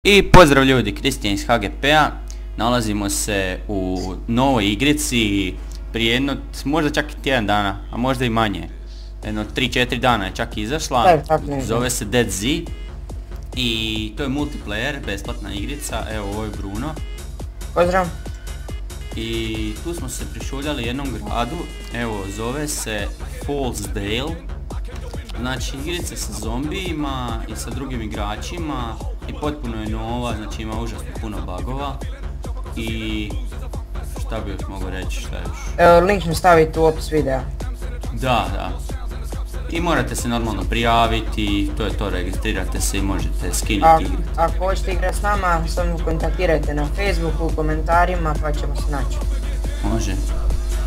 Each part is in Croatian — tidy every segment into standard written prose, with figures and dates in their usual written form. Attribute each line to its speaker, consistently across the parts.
Speaker 1: I pozdrav ljudi, Kristijan iz HGP-a. Nalazimo se u novoj igrici prije jedno, možda čak i tjedan dana, a možda i manje. Jedno 3-4 dana je čak izašla, zove se Dead Z. I to je multiplayer, besplatna igrica, evo ovo je Bruno.
Speaker 2: Pozdrav.
Speaker 1: I tu smo se prišuljali jednom gradu, evo zove se Fallsdale. Znači igrica sa zombijima i sa drugim igračima i potpuno je nova, znači ima užasno puno bugova. I šta bi još mogu reći, šta još?
Speaker 2: Link ću staviti u opis videa.
Speaker 1: Da. I morate se normalno prijaviti, to je to, registrirate se i možete skinuti igru.
Speaker 2: Ako hoćete igrati s nama, samo kontaktirajte na Facebooku, u komentarima pa ćemo se naći.
Speaker 1: Može.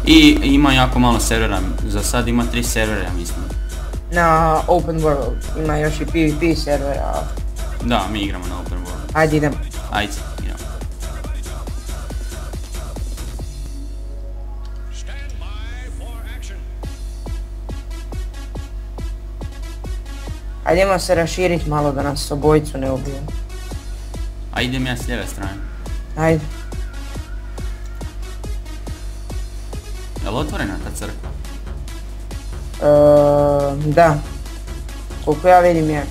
Speaker 1: I ima jako malo servera, za sad ima 3 servera mislim.
Speaker 2: Na Open World, ima još i PvP servera.
Speaker 1: Da, mi igramo na Open World.
Speaker 2: Ajde idemo.
Speaker 1: Ajde, idemo.
Speaker 2: Ajde idemo se raširiti malo da nas obojicu ne ubije.
Speaker 1: A idem ja s lijeve strane.
Speaker 2: Ajde.
Speaker 1: Je li otvorena ta crkva?
Speaker 2: Da. Koliko ja vidim je.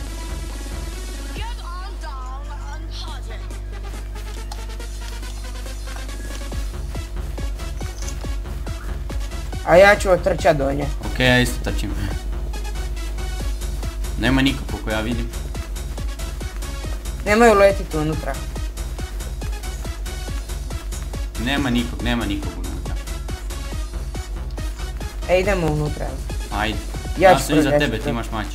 Speaker 2: A ja ću otrčat do nje.
Speaker 1: Ok, ja isto trčim. Nema nikog koliko ja vidim.
Speaker 2: Nemaju letiti unutra.
Speaker 1: Nema nikog unutra.
Speaker 2: Idemo unutra.
Speaker 1: Ajde.
Speaker 2: Ja
Speaker 1: Ja sam iza tebe, ti imaš mač.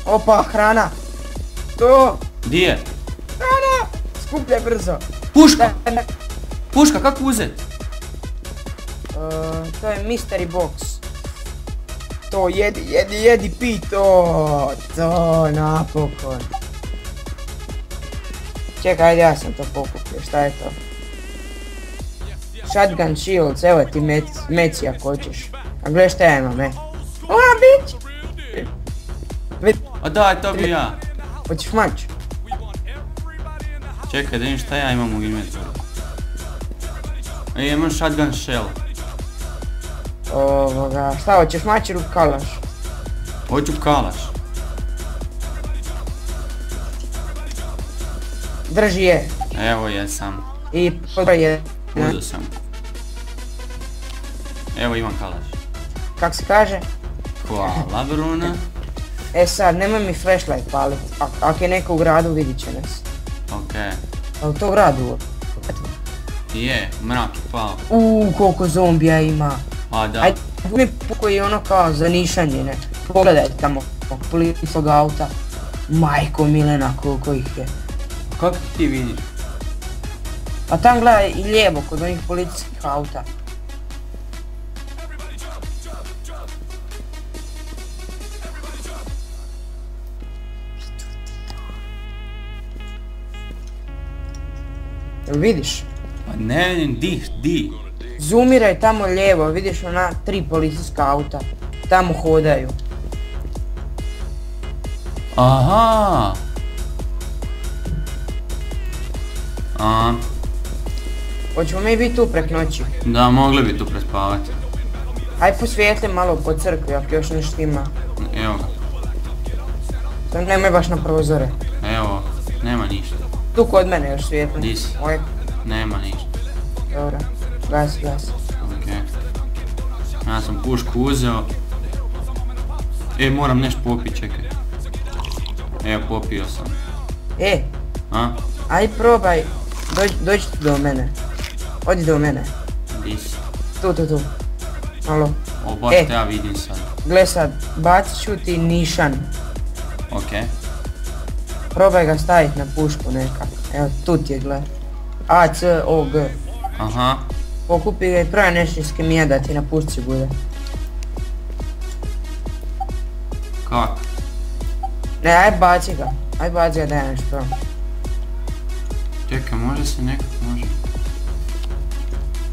Speaker 2: Opa, hrana! To!
Speaker 1: Di je?
Speaker 2: Hrana! Skupljaj brzo!
Speaker 1: Puška! Puška, kako uzet?
Speaker 2: To je mystery box. To jedi, pi to! To, napokon. Čekaj, ajde ja sam to pokupio, šta je to? Shotgun shields, evo ti meci ako hoćeš. A gledaj šta ja imam, bić!
Speaker 1: A daj, to bi ja.
Speaker 2: Hoćeš mač?
Speaker 1: Čekaj da vidim šta ja imam u inventoru. Imam shotgun shell.
Speaker 2: Šta hoćeš mač ili kalaš?
Speaker 1: Hoću kalaš.
Speaker 2: Drži je.
Speaker 1: Evo jesam.
Speaker 2: I podbroj je.
Speaker 1: Uzeo sam. Evo imam kalaš.
Speaker 2: Kak se kaže?
Speaker 1: Hvala Bruna.
Speaker 2: Sad, nemoj mi flashlight palit. Ako je neko u gradu vidit će nas.
Speaker 1: Okej.
Speaker 2: A u to gradu?
Speaker 1: Je, mrak je pao.
Speaker 2: Koliko zombija ima.
Speaker 1: A da.
Speaker 2: Ajde, mi koji ono kao za nišanje, ne. Pogledajte tamo, policijskog auta. Majko Milena, koliko ih je.
Speaker 1: Kako ti vidiš?
Speaker 2: A tam gledaj i lijevo kod onih policijskih auta. Jel vidiš?
Speaker 1: Pa ne vidim, di?
Speaker 2: Zoomiraj tamo lijevo, vidiš ona 3 policijska auta. Tamo hodaju.
Speaker 1: Aha!
Speaker 2: Hoćemo mi biti tu prek noći?
Speaker 1: Da, mogli bi tu prespavati.
Speaker 2: Aj posvijetli malo po crkvi ako još nešto ima.
Speaker 1: Evo ga.
Speaker 2: To nemoj baš na prozore.
Speaker 1: Evo, nema ništa.
Speaker 2: Tu kod mene još svijetli.
Speaker 1: Di si? Nema ništa.
Speaker 2: Dobro, gasi.
Speaker 1: Okej. Ja sam pušku uzeo. Moram nešto popit, čekaj. Evo, popio sam.
Speaker 2: Aj probaj, dođi tu do mene. Odi do mene.
Speaker 1: Di si?
Speaker 2: Tu. Malo.
Speaker 1: O, baš te ja vidim sad.
Speaker 2: Gle sad, bacit ću ti nišan.
Speaker 1: Okej.
Speaker 2: Probaj ga stavit na pušku nekak. Evo, tu ti je, gle. A-C-O-G.
Speaker 1: Aha.
Speaker 2: Pokupi ga i pravi nešto iz kemija da ti na pušci bude.
Speaker 1: Kako?
Speaker 2: Ne, aj baci ga da ja nešto probam.
Speaker 1: Čekaj, može se nekak, može.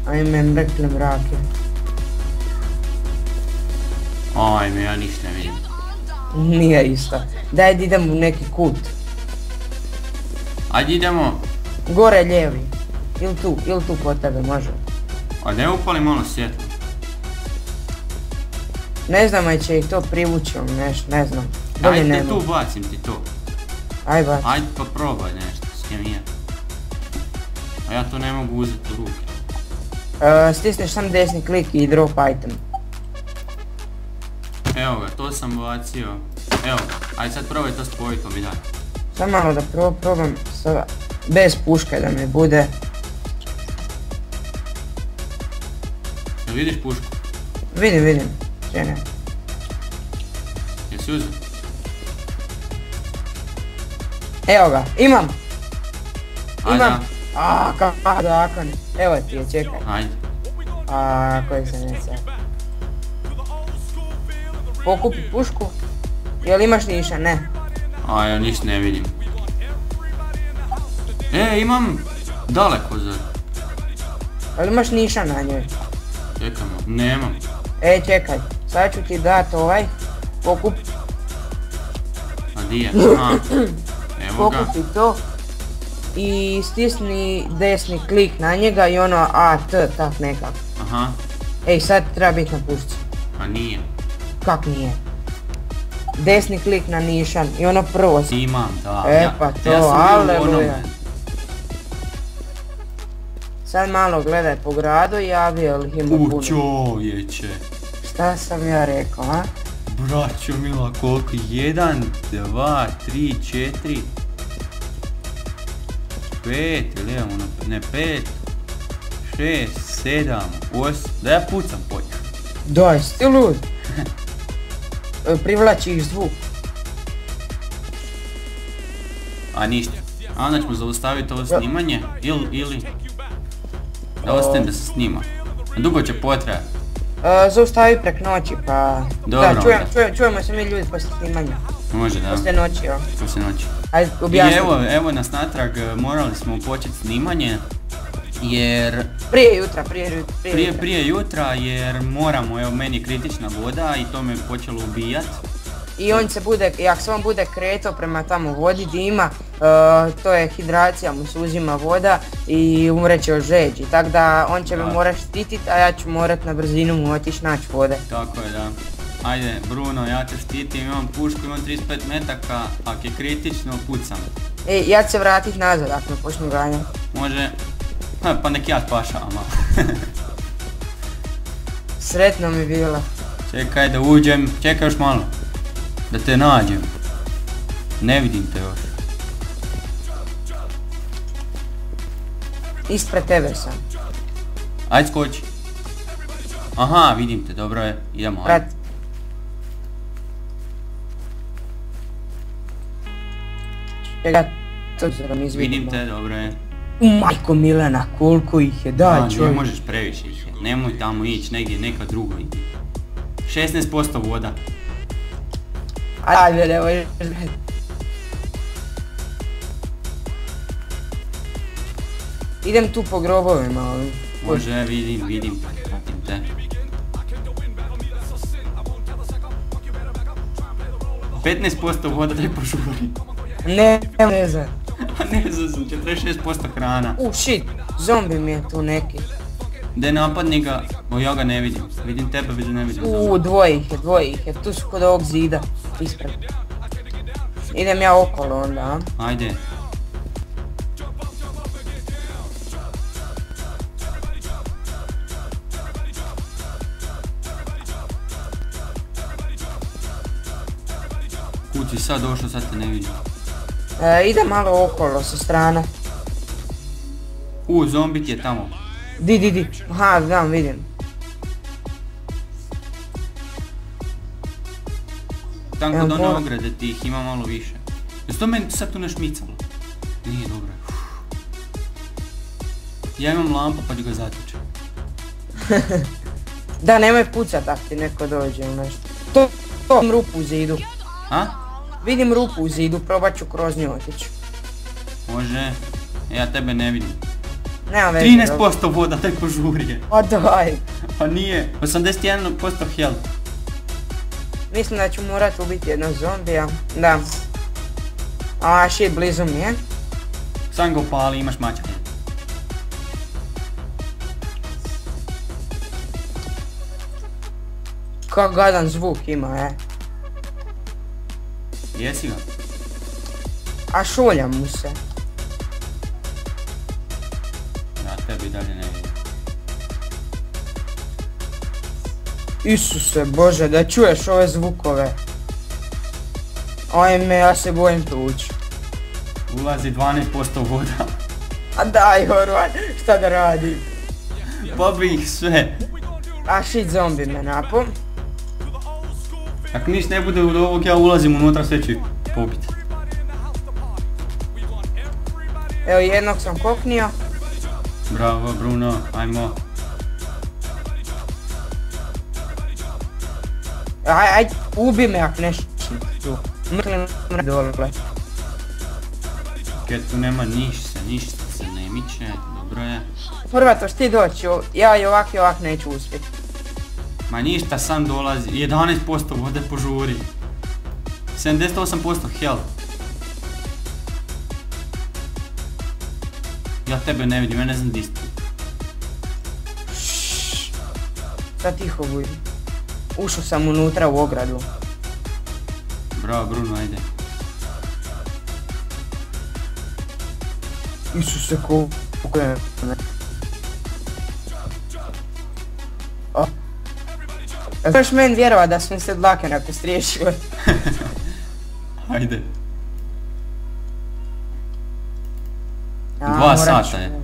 Speaker 2: Ajme, mrekle mrake.
Speaker 1: Ajme, ja ništa ne vidim.
Speaker 2: Nije isto. Daj da idem u neki kut.
Speaker 1: Ajde idemo.
Speaker 2: Gore lijevi. Ili tu kod tebe može.
Speaker 1: A ne upali malo svjetlo.
Speaker 2: Ne znam, aj će ih to privući ili nešto, ne znam. Bolje
Speaker 1: Ajde
Speaker 2: nema.
Speaker 1: tu bacim ti to.
Speaker 2: Aj baci.
Speaker 1: Ajde pa probaj nešto, skemija. A ja to ne mogu uzeti u ruke.
Speaker 2: Stisneš sam desni klik i drop item.
Speaker 1: Evo ga, to sam bacio. Evo ga, ajde sad probaj to spojiti, pa mi daj.
Speaker 2: Samo malo da probam sada. Bez puške da mi bude.
Speaker 1: Jel vidiš pušku?
Speaker 2: Vidim. Čene.
Speaker 1: Jesi uzeo?
Speaker 2: Evo ga, imam!
Speaker 1: Ajde.
Speaker 2: Imam! Aaa, kako zakon. Evo ti je, čekaj.
Speaker 1: Ajde.
Speaker 2: Koji se ne sad. Pokupi pušku. Jel imaš niša? Ne.
Speaker 1: A ja ništa ne vidim. Imam daleko zar.
Speaker 2: Jel imaš niša na njoj?
Speaker 1: Čekamo, nemam.
Speaker 2: Čekaj. Sad ću ti dat ovaj. Pokupi.
Speaker 1: A di je? Evo ga.
Speaker 2: Pokupi to. I stisni desni klik na njega i ono AT, tak nekak.
Speaker 1: Aha.
Speaker 2: Sad treba biti na pušci.
Speaker 1: A nije.
Speaker 2: Kak nije? Desni klik na nišan i ono prvo.
Speaker 1: Imam, da.
Speaker 2: Pa to,
Speaker 1: ja sam bio u
Speaker 2: aleluja.
Speaker 1: onome.
Speaker 2: Sad malo gledaj po gradu i javi jel ih ima puno.
Speaker 1: Čovječe.
Speaker 2: Šta sam ja rekao, a?
Speaker 1: Braćo mila, koliko? 1, 2, 3, 4, 5, ili evo, ne 5, 6, 7, 8, da ja pucam po njih.
Speaker 2: Daj, si ti lud? Privlači ih zvuk.
Speaker 1: A ništa. A onda ćemo zaustaviti ovo snimanje, ili da ostane da se snima. Dugo će potrajati.
Speaker 2: Zaustavi prek noći pa...
Speaker 1: Dobro.
Speaker 2: Da, čujemo se mi ljudi poslije snimanja.
Speaker 1: Može da.
Speaker 2: Poslije noći, jo.
Speaker 1: Poslije noći.
Speaker 2: Ajde,
Speaker 1: I
Speaker 2: objasni.
Speaker 1: evo nas natrag, morali smo početi snimanje, jer... Prije jutra, jer moramo, evo meni je kritična voda i to me je počelo ubijat.
Speaker 2: I on se bude, jak se on bude kretao prema tamo vodi dima, to je hidracija, mu se uzima voda i umreće od žeđi. Tako da on će me morat štitit, a ja ću morat na brzinu mu otići naći vode.
Speaker 1: Tako je, da. Ajde Bruno, ja te štitim, imam pušku, imam 35 metaka, ako je kritično pucam.
Speaker 2: Ja ću se vratit nazad ako me počnu ganjati.
Speaker 1: Može, pa nek ja spašavam malo.
Speaker 2: Sretno mi bilo.
Speaker 1: Čekaj da uđem, čekaj još malo. Da te nađem. Ne vidim te još.
Speaker 2: Ispred tebe sam.
Speaker 1: Ajde skoči. Aha, vidim te, dobro je, idemo.
Speaker 2: Prati. Čekaj, to zram izvidim.
Speaker 1: Vidim te, dobro je.
Speaker 2: Majko Milena, koliko ih je, daj čovjek.
Speaker 1: Ne možeš previše ih je, nemoj tamo ići, negdje neka drugo ide. 16% voda.
Speaker 2: Ajde, evo. Idem tu po grobovima ovim.
Speaker 1: Može, vidim te, pratim te. ...15% voda, daj požuri.
Speaker 2: Ne znam.
Speaker 1: Ne znam, 46% hrana.
Speaker 2: Shit, zombi mi je tu neki.
Speaker 1: De napadni ga, ja ga ne vidim. Vidim tebe, ne vidim zombi.
Speaker 2: Dvoje ih je, tu su kod ovog zida, ispred. Idem ja okolo onda, a?
Speaker 1: Ajde. Kud si sad došao, sad te ne vidim.
Speaker 2: Idem malo okolo sa strane.
Speaker 1: Zombi ti je tamo.
Speaker 2: Di. Aha, znam, vidim.
Speaker 1: Tam kod one ograde ti ih ima malo više. Jesi to meni sad tu ne šmicalo? Nije dobro. Ja imam lampu pa ću ga zatučem.
Speaker 2: Da, nemoj pucat ako ti neko dođe u nešto. To vidim rupu u zidu.
Speaker 1: A?
Speaker 2: Vidim rupu u zidu, probat ću kroz nju otići.
Speaker 1: Može. Ja tebe ne vidim.
Speaker 2: Nema veze.
Speaker 1: 13% voda, taj požuri je.
Speaker 2: Pa daj.
Speaker 1: Pa nije. 81% health.
Speaker 2: Mislim da ću morat ubiti jednog zombija. Da. A shit, blizu mi je.
Speaker 1: Sam ga upali, imaš mačke.
Speaker 2: Kak gadan zvuk ima,
Speaker 1: Jesi ga?
Speaker 2: A šulja mu se.
Speaker 1: Ja tebi dalje ne vidim.
Speaker 2: Isuse Bože, da čuješ ove zvukove. Ajme, ja se bojim tući.
Speaker 1: Ulazi 12% voda.
Speaker 2: A daj Horvat, šta da radim?
Speaker 1: Pobi ih sve.
Speaker 2: A shit, zombi me napo.
Speaker 1: Ako niš ne bude od ovog, ja ulazim unutra, sve ću pobit.
Speaker 2: Evo, jednog sam koknio.
Speaker 1: Bravo Bruno, ajmo.
Speaker 2: Aj, ubi me ak nešto tu. Mrklim dole.
Speaker 1: Kaj tu nema ništa se ne miče, dobro je.
Speaker 2: Horvat, hoš ti doći, ja i ovak neću uspjeti.
Speaker 1: Ma ništa, sam dolazi, 11% vode požuri. 78% health. Ja tebe ne vidim, ja ne znam di si.
Speaker 2: Sad tiho budi. Ušao sam unutra u ogradu.
Speaker 1: Bravo Bruno, ajde.
Speaker 2: Isuse, koliko je... Znaš meni vjerovat da sam se dlake nakon striješio.
Speaker 1: Ajde.
Speaker 2: Ja,
Speaker 1: 2 sata je.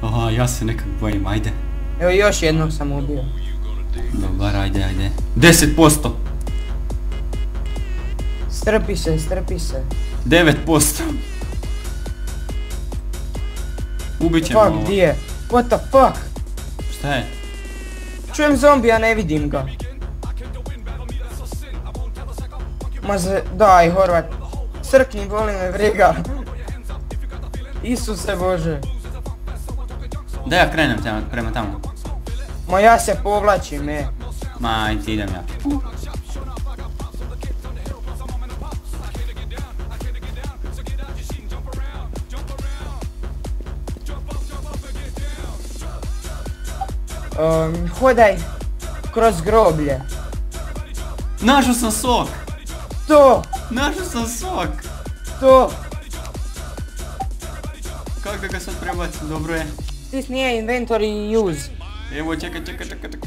Speaker 1: Aha, ja se nekak bojim, ajde.
Speaker 2: Evo još jednog sam ubio.
Speaker 1: Dobar, ajde. 10%.
Speaker 2: Strpi se.
Speaker 1: 9%. Ubit ćemo ovo.
Speaker 2: Fuck, di je? What the fuck?
Speaker 1: Šta je?
Speaker 2: Čujem zombija, ne vidim ga. Daj Horvat. Crkni, boli me briga. Isuse Bože.
Speaker 1: Da ja krenem prema tamo.
Speaker 2: Ma ja se povlačim,
Speaker 1: Ma, ajde idem ja.
Speaker 2: Hodaj kroz groblje.
Speaker 1: Našao sam sok!
Speaker 2: To!
Speaker 1: Kako da ga sad prebacim, dobro je.
Speaker 2: Stisni inventory i use.
Speaker 1: Evo, čekaj.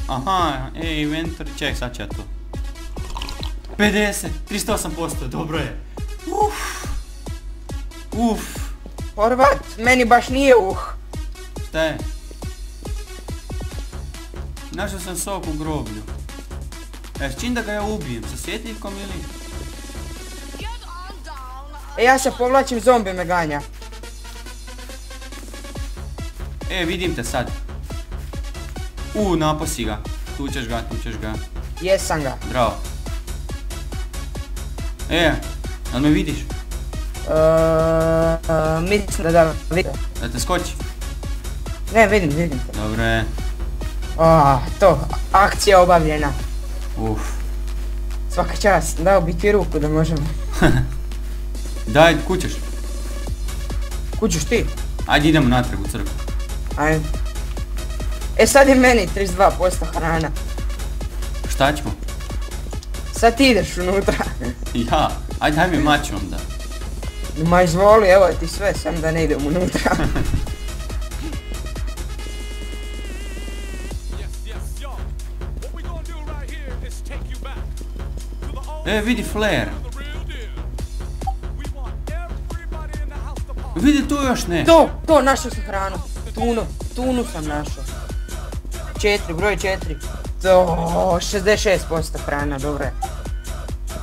Speaker 1: Aha, inventory, ček, sad ću ja to. 50, 308%, dobro je. Uff.
Speaker 2: Horvat, meni baš nije
Speaker 1: Šta je? Našao sam sok u groblju. S čim da ga ja ubijem? Sa svjetljivkom ili?
Speaker 2: Ja se povlačim, zombi me ganja.
Speaker 1: Vidim te sad. Naposi ga. Tu ćeš ga.
Speaker 2: Jesam ga.
Speaker 1: Bravo. Jel me vidiš?
Speaker 2: Mislim da vidim.
Speaker 1: Da te skoči?
Speaker 2: Ne, vidim te.
Speaker 1: Dobro je.
Speaker 2: To, akcija obavljena.
Speaker 1: Uff.
Speaker 2: Svaka čast, dao bi ti ruku da možemo.
Speaker 1: Daj, kućeš.
Speaker 2: Kućeš ti?
Speaker 1: Ajde idemo natrag u crkvu.
Speaker 2: Ajde. Sad je meni 32% hrana.
Speaker 1: Šta ćemo?
Speaker 2: Sad ti ideš unutra.
Speaker 1: Ja, ajde daj mi mač onda.
Speaker 2: Ma izvoli, evo ti sve, sam da ne idem unutra.
Speaker 1: Vidi flare. Vidi tu još ne.
Speaker 2: To, našao sam hranu. Tunu sam našao. Broj 4. To, 66% hrana, dobro je.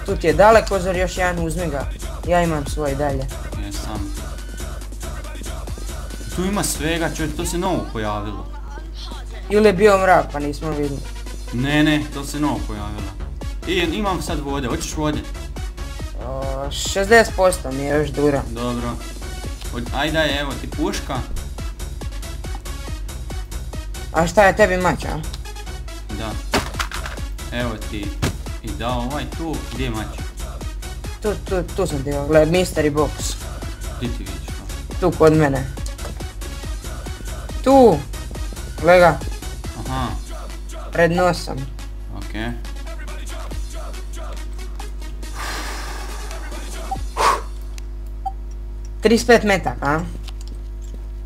Speaker 2: Tu ti je daleko, zar još jedan, uzmi ga. Ja imam svoj dalje.
Speaker 1: Jesam. Tu ima svega, čovjek, to se novo pojavilo.
Speaker 2: Ili je bio mrak, pa nismo vidjeli.
Speaker 1: Ne, to se novo pojavilo. Imam sad vode, hoćeš vode?
Speaker 2: 60% mi je još dura.
Speaker 1: Dobro. Ajde, evo ti puška.
Speaker 2: A šta je tebi mač, a?
Speaker 1: Da. Evo ti. I da ovaj tu. Gdje je mač?
Speaker 2: Tu sam ti ga, gledaj, mystery box.
Speaker 1: Gdje ti vidiš to?
Speaker 2: Tu kod mene. Tu! Gledaj ga,
Speaker 1: Aha.
Speaker 2: pred nosom.
Speaker 1: Okej.
Speaker 2: 35 metaka, a?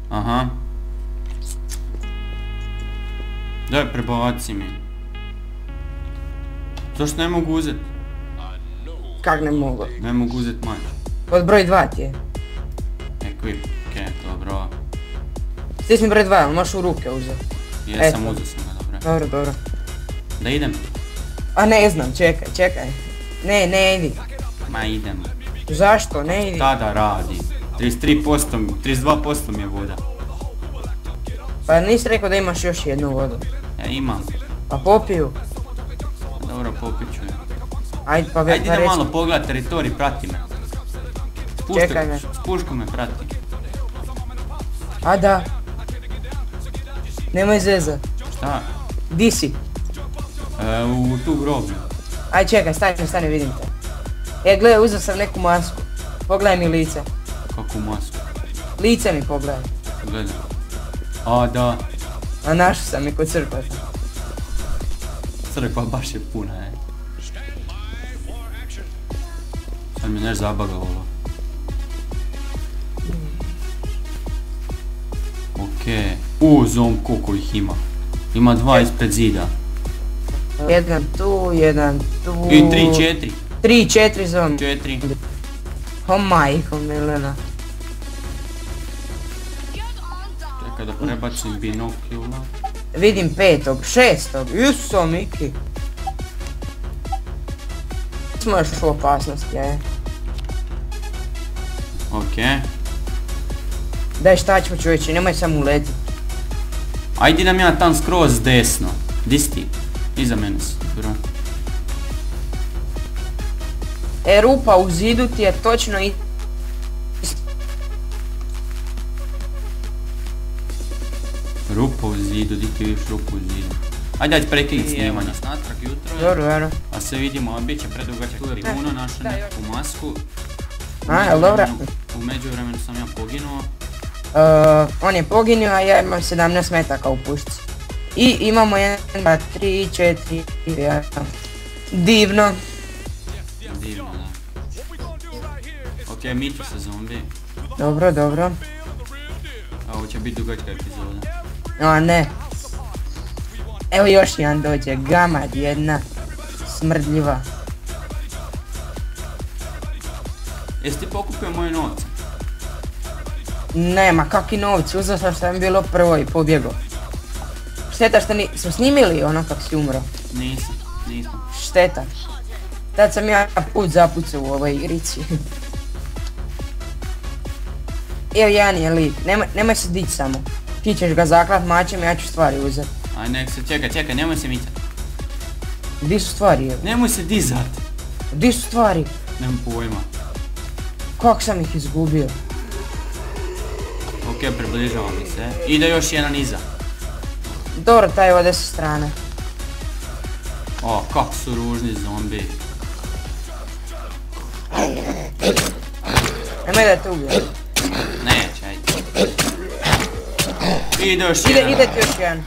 Speaker 1: Aha. Daj, prebaci mi. Zašto ne mogu uzet?
Speaker 2: Kak ne mogu?
Speaker 1: Ne mogu uzet mač.
Speaker 2: Pod broj 2 ti je.
Speaker 1: Equip, okej, dobro.
Speaker 2: Stisni broj 2, ali možeš u ruke uzeti.
Speaker 1: Jesam, uzet sam ga, dobro.
Speaker 2: Dobro.
Speaker 1: Da idem?
Speaker 2: A ne znam, čekaj. Ne idi.
Speaker 1: Ma idem.
Speaker 2: Zašto? Ne idi.
Speaker 1: Tada radi. 33%, 32% mi je voda.
Speaker 2: Pa nisi rekao da imaš još jednu vodu.
Speaker 1: Ja imam.
Speaker 2: Pa popiju.
Speaker 1: Dobro, popit ću je.
Speaker 2: Ajde pa
Speaker 1: Ajde idem malo pogledat teritorij, prati me.
Speaker 2: Čekaj me.
Speaker 1: S puškom me prati.
Speaker 2: A da. Nemoj zezat.
Speaker 1: Šta?
Speaker 2: Di si?
Speaker 1: U tu groblju.
Speaker 2: Aj čekaj, stani, vidim te. Gledaj, uzeo sam neku masku. Pogledaj mi lice.
Speaker 1: Kakvu masku?
Speaker 2: Lice mi pogledaj.
Speaker 1: Gledaj. A da.
Speaker 2: A našao sam i kod crkve.
Speaker 1: Crkva baš je puna, Sad mi nešto zabagalo. Okej. Zom koliko ih ima. Ima 2 ispred zida.
Speaker 2: Jedan tu.
Speaker 1: I 3, 4.
Speaker 2: 3, 4 zom.
Speaker 1: 4.
Speaker 2: O majko milena.
Speaker 1: Čekaj da prebacim binokula.
Speaker 2: Vidim 5, 6. Iso Miki. Smo još u opasnosti,
Speaker 1: Okej.
Speaker 2: Daj šta ćemo čovječe, nemoj samo uletiti.
Speaker 1: Ajde idem ja tam skroz desno. Di si ti? Iza mene si, bro.
Speaker 2: Rupa u zidu ti je točno i...
Speaker 1: Rupa u zidu, di ti vidiš rupu u zidu? Ajde prekid snimanja. Natrag jutro je.
Speaker 2: Dobro.
Speaker 1: A se vidimo, bit će predugačak tribuna, našao neku masku.
Speaker 2: Jel dobra?
Speaker 1: U međuvremenu sam ja poginuo.
Speaker 2: On je poginuo, a ja imam 17 metaka u pušci. I imamo 1, 2, 3, 4, 1. Divno.
Speaker 1: Divno, da. Okej, miču se zombi.
Speaker 2: Dobro.
Speaker 1: A ovo će biti dugačka epizoda.
Speaker 2: A ne. Evo još jedan dođe, gamad jedna. Smrdljiva.
Speaker 1: Jesi ti pokupio moje novce?
Speaker 2: Nema, kakvi novci, uzeo sam što mi bilo prvo i pobjegao. Šteta što smo snimili ono kak si umro.
Speaker 1: Nisam.
Speaker 2: Šteta. Tad sam ja put zapucao u ovoj igrici. Evo jedan je lik, nemoj se dići samo. Ti ćeš ga zaklat mačem, ja ću stvari uzeti.
Speaker 1: Aj nek se, čekaj, nemoj se micat.
Speaker 2: Di su stvari evo?
Speaker 1: Nemoj se dizat.
Speaker 2: Di su stvari?
Speaker 1: Nemam pojma.
Speaker 2: Kako sam ih izgubio?
Speaker 1: Okej, približava mi se. Ide još jedan iza.
Speaker 2: Dobro, taj ode sa strane.
Speaker 1: O, kako su ružni zombi.
Speaker 2: Nemoj da te ubijem.
Speaker 1: Neće, ajde. Ide još jedan.
Speaker 2: Ide ti još jedan.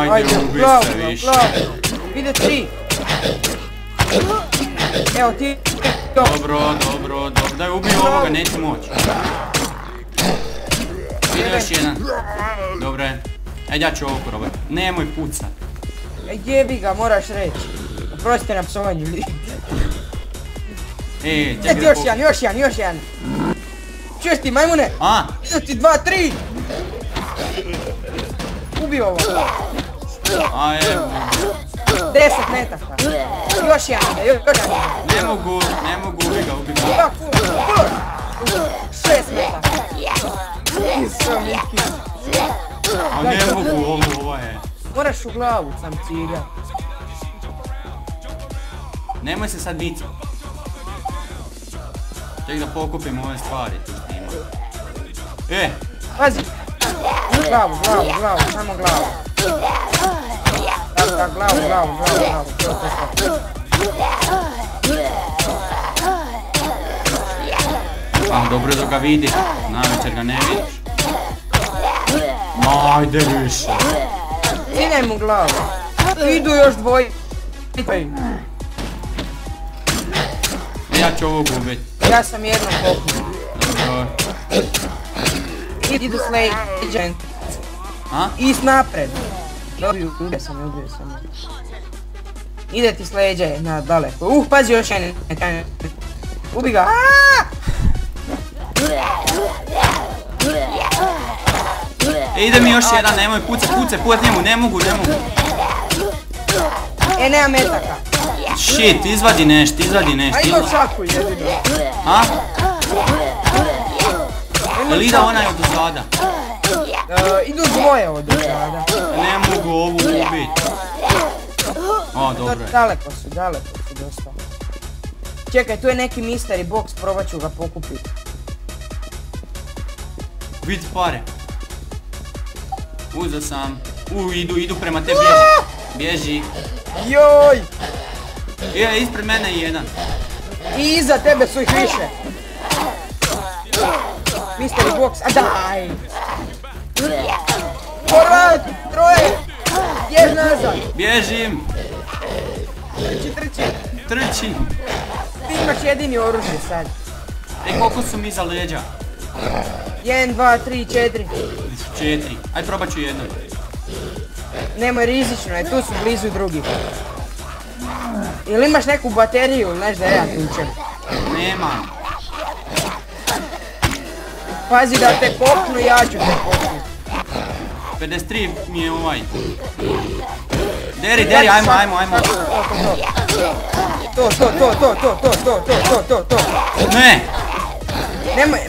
Speaker 1: Ajde, ubi se više.
Speaker 2: Ide 3. Evo ti.
Speaker 1: Dobro. Daj ubij ovoga, neće moći. Ide još jedan. Dobro je. Ajde, ja ću ovo probati. Nemoj pucat.
Speaker 2: Jebi ga, moraš reći. Oprosti na psovanju ljudi. Ide još jedan. Čuješ ti majmune? Ide ti 2, 3. Ubi ovo.
Speaker 1: A evo.
Speaker 2: 10 metaka. Još jedan.
Speaker 1: Ne mogu ubi ga.
Speaker 2: 6 metaka.
Speaker 1: A ne mogu, ovo je.
Speaker 2: Moraš u glavu sam ciga.
Speaker 1: Nemoj se sad vicat. Ček da pokupim ove stvari tu snima.
Speaker 2: Pazi. Glavu, samo glavu. Tak, glavu. To.
Speaker 1: Ah, dobro da ga vidi. Navečer ga ne vidiš. Ajde više.
Speaker 2: Ciljaj mu glavu. Idu još dvoje.
Speaker 1: Ja ću ovo gubit.
Speaker 2: Ja sam jednom pokupio.
Speaker 1: Dobro.
Speaker 2: Idu s leđem.
Speaker 1: A?
Speaker 2: I s napred. Ubio sam. Ide ti s leđa na daleko. Pazi još jedan. Ubi ga.
Speaker 1: Ide mi još jedan, nemoj pucat njemu, ne mogu.
Speaker 2: Nema metaka.
Speaker 1: Shit, izvadi nešto.
Speaker 2: Ajde šaku jedino.
Speaker 1: A? Jel ide onaj od uzada?
Speaker 2: Idu dvoje od uzada.
Speaker 1: Ne mogu ovu ubit. O, dobro je.
Speaker 2: Daleko su dosta. Čekaj, tu je neki mystery box, probat ću ga pokupiti.
Speaker 1: Vidi pare. Uzeo sam. Idu prema te, bježi.
Speaker 2: Joj!
Speaker 1: Ispred mene je jedan.
Speaker 2: I iza tebe su ih više. Mystery box, a daj! Forward, troje! Bjež nazad!
Speaker 1: Bježim! Trči!
Speaker 2: Ti imaš jedini oružje sad.
Speaker 1: Koliko su mi iza leđa?
Speaker 2: 1, 2, 3, 4.
Speaker 1: 4. Ajde probat ću jednom.
Speaker 2: Nemoj, rizično je, tu su blizu drugi. Ili imaš neku bateriju, znaš da ja tučem?
Speaker 1: Nemam.
Speaker 2: Pazi da te kopnu, ja ću te kopnu.
Speaker 1: 53 mi je ovaj. Deri, ajmo.
Speaker 2: To.
Speaker 1: Ne!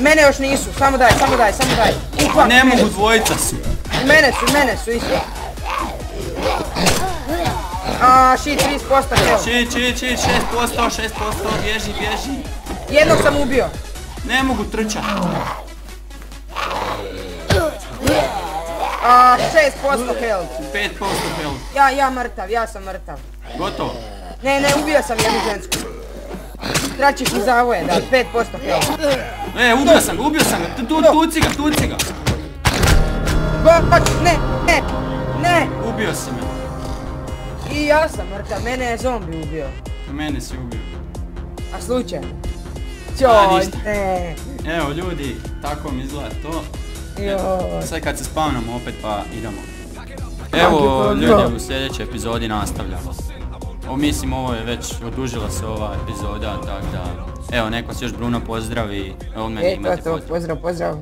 Speaker 2: Mene još nisu, samo daj.
Speaker 1: Ne mogu, dvojica su.
Speaker 2: Mene su isto. Shit, 30% health.
Speaker 1: Shit, 6%, bježi.
Speaker 2: Jednog sam ubio.
Speaker 1: Ne mogu trčat.
Speaker 2: 6% health.
Speaker 1: 5% health.
Speaker 2: Ja sam mrtav.
Speaker 1: Gotovo.
Speaker 2: Ne, ubio sam jednu žensku. Tračiš mi zavoje, da, 5% health.
Speaker 1: Ubio sam ga, tuci ga. Ne. Ubio si me.
Speaker 2: I ja sam mrtav, mene je zombi ubio.
Speaker 1: Mene si ubio.
Speaker 2: A slučajno?
Speaker 1: Ništa. Evo ljudi, tako mi izgleda to. Sad kad se spawnamo opet pa idemo. Evo ljudi, u sljedećoj epizodi nastavljamo. Mislim ovo je već odužila se ova epizoda, tako da... Evo neko se još Bruno pozdravi, od mene imate pozdrav.
Speaker 2: Pozdrav.